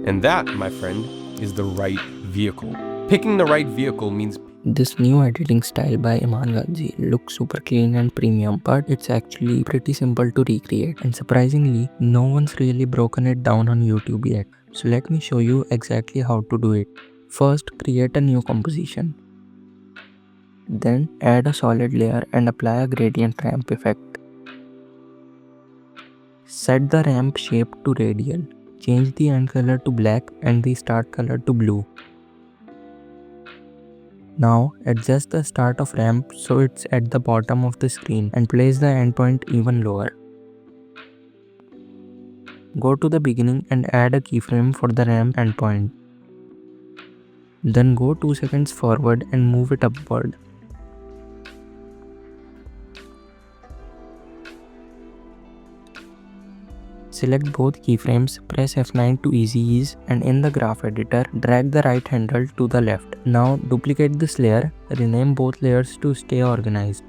And that, my friend, is the right vehicle. Picking the right vehicle means this new editing style by Iman Gadzhi looks super clean and premium, but it's actually pretty simple to recreate, and surprisingly, no one's really broken it down on YouTube yet. So let me show you exactly how to do it. First, create a new composition. Then add a solid layer and apply a gradient ramp effect. Set the ramp shape to radial. Change the end color to black and the start color to blue. Now adjust the start of ramp so it's at the bottom of the screen and place the endpoint even lower. Go to the beginning and add a keyframe for the ramp endpoint. Then go 2 seconds forward and move it upward. Select both keyframes, press F9 to easy ease, and in the graph editor, drag the right handle to the left. Now duplicate this layer, rename both layers to stay organized.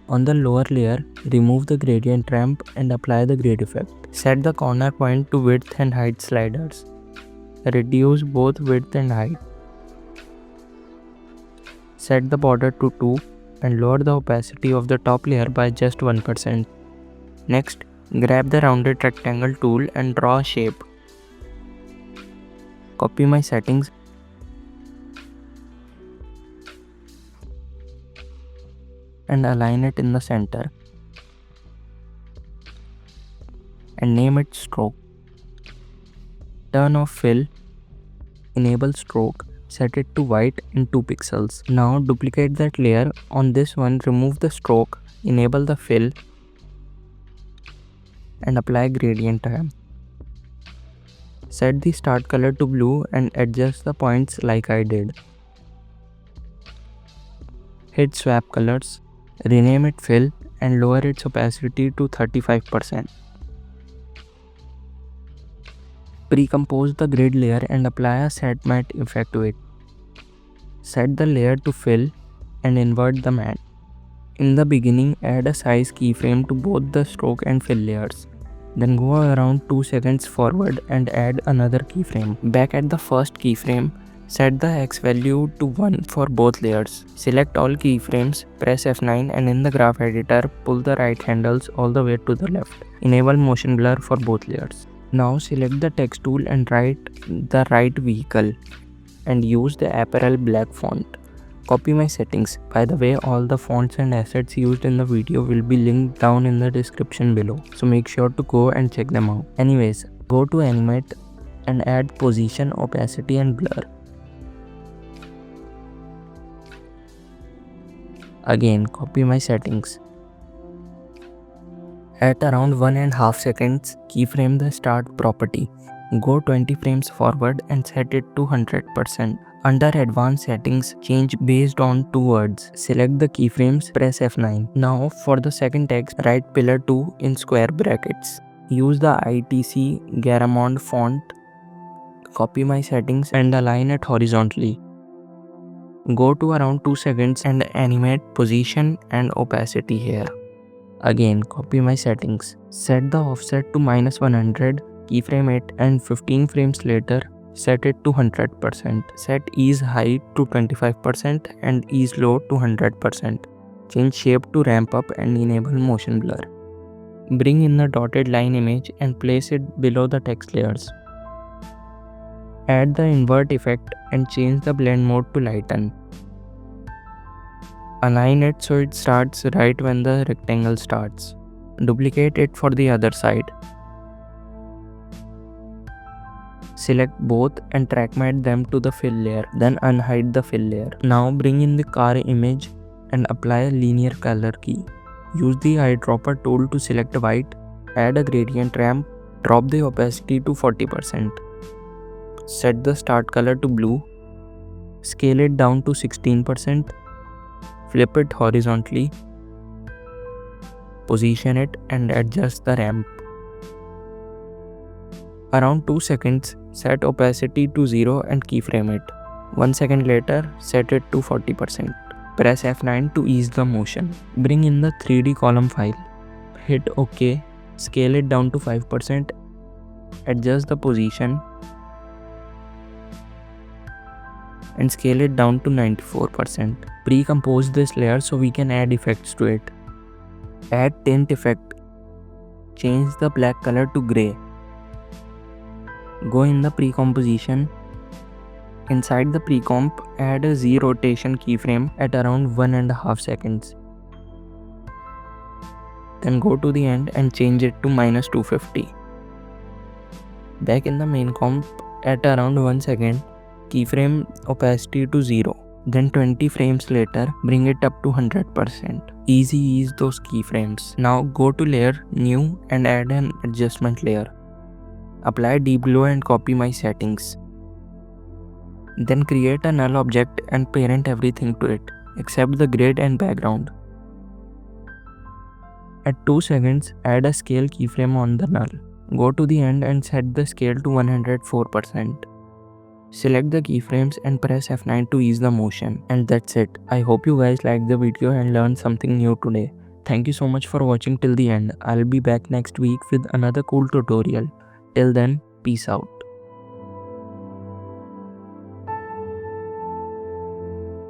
On the lower layer, remove the gradient ramp and apply the grade effect. Set the corner point to width and height sliders. Reduce both width and height. Set the border to 2 and lower the opacity of the top layer by just 1%. Next, grab the rounded rectangle tool and draw a shape. Copy my settings and align it in the center. And name it stroke. Turn off fill, enable stroke, set it to white in 2 pixels. Now duplicate that layer. On this one, remove the stroke, enable the fill, and apply gradient ramp. Set the start color to blue and adjust the points like I did. Hit swap colors, rename it fill and lower its opacity to 35%. Pre-compose the grid layer and apply a set matte effect to it. Set the layer to fill and invert the matte. In the beginning, add a size keyframe to both the stroke and fill layers. Then go around 2 seconds forward and add another keyframe. Back at the first keyframe, set the X value to 1 for both layers. Select all keyframes, press F9 and in the graph editor, pull the right handles all the way to the left. Enable motion blur for both layers. Now select the text tool and write the right vehicle and use the apparel black font. Copy my settings. By the way, all the fonts and assets used in the video will be linked down in the description below, so make sure to go and check them out. Anyways, go to animate and add position, opacity and blur. Again, copy my settings. At around 1.5 seconds, keyframe the start property. Go 20 frames forward and set it to 100%. Under advanced settings, change based on 2 words. Select the keyframes, press F9. Now for the second text, write pillar 2 in square brackets. Use the ITC Garamond font. Copy my settings and align it horizontally. Go to around 2 seconds and animate position and opacity here. Again, copy my settings. Set the offset to -100, keyframe it, and 15 frames later, set it to 100%. Set ease high to 25% and ease low to 100%. Change shape to ramp up and enable motion blur. Bring in the dotted line image and place it below the text layers. Add the invert effect and change the blend mode to lighten. Align it so it starts right when the rectangle starts. Duplicate it for the other side. Select both and track matte them to the fill layer, then unhide the fill layer. Now bring in the car image and apply a linear color key. Use the eyedropper tool to select white, add a gradient ramp, drop the opacity to 40%. Set the start color to blue, scale it down to 16%, flip it horizontally, position it and adjust the ramp. Around 2 seconds, set opacity to 0 and keyframe it. 1 second later, set it to 40%. Press F9 to ease the motion. Bring in the 3D column file. Hit OK, scale it down to 5%, Adjust the position and scale it down to 94%. Pre-compose this layer so we can add effects to it. Add tint effect. Change the black color to grey. Go in the pre-composition. Inside the pre-comp, add a Z rotation keyframe at around 1.5 seconds. Then go to the end and change it to -250. Back in the main comp, at around 1 second, keyframe opacity to 0. Then 20 frames later, bring it up to 100%. Easy ease those keyframes. Now go to layer, new, and add an adjustment layer. Apply deep glow and copy my settings. Then create a null object and parent everything to it, except the grid and background. At 2 seconds, add a scale keyframe on the null. Go to the end and set the scale to 104%. Select the keyframes and press F9 to ease the motion. And that's it. I hope you guys liked the video and learned something new today. Thank you so much for watching till the end. I'll be back next week with another cool tutorial. Till then, peace out.